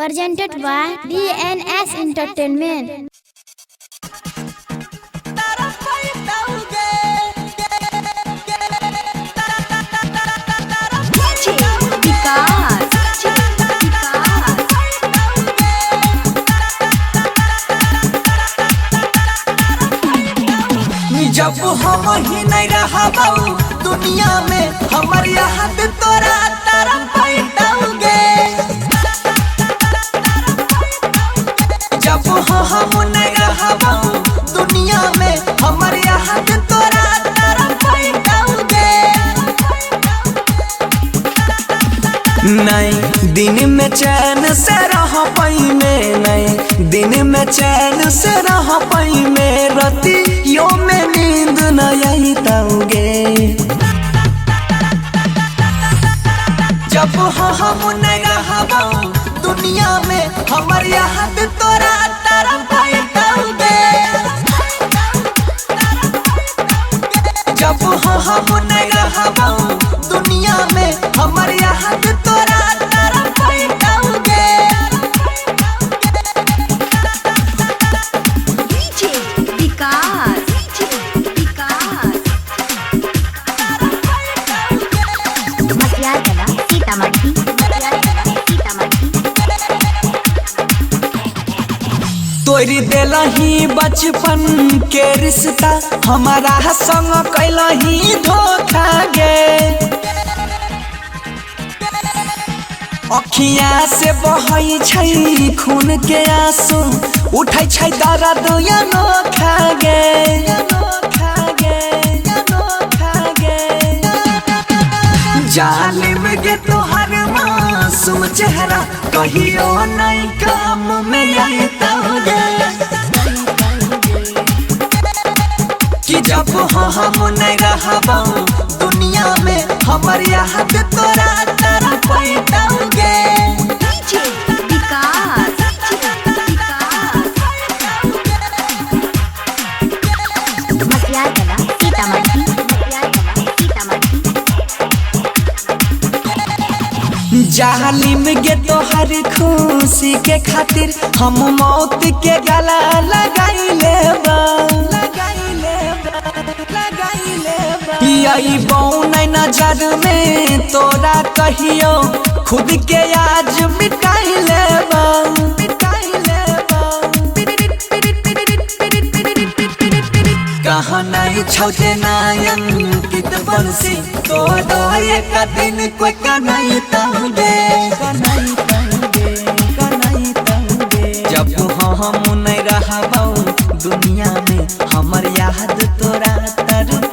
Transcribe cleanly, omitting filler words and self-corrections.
presented by DNS Entertainment. जब हम ही नहीं रहा दुनिया में हमार याद तोरा तारा पैटाओगे। जब हम नहीं रहा दुनिया में हमार याद तोरा तारा पैटाओगे। नहीं दिन में चैन से रह पाई में, नहीं दिन में चैन से रह पाई में, रतियों में नींद न आई ताऊगे। जब हम नहीं रहा दुनिया में हमार याद तोरा तारा पैटाओगे। जब हम नहीं रहा दुनिया में हमार याद तोरा तारा पैटाओगे। तोरी देलही बचपन के रिश्ता, हमारा संग कैलही धोखा गे। अखिया से बहै छै खून के आंसू, उठै छै दर्द अनोखा गे। जालिम गे तोहर मासूम चेहरा, कहियो नहीं काम में आई ताऊगे। कि जब हम नहीं रहा दुनिया में हमार याद तोरा तारा पैटाओगे। जालिम गे तोहर खुशी के खातिर हम मौत के गला लगाइले बा। यही बौन नजर में तोरा कहियो खुद के आज मिटाइले बा। कहाँ नहीं छौटे नायन कित बंसी, तो एक दिन कोई का नहीं ताऊगे। जब हम नहीं रहा दुनिया में हमार याद तोरा तर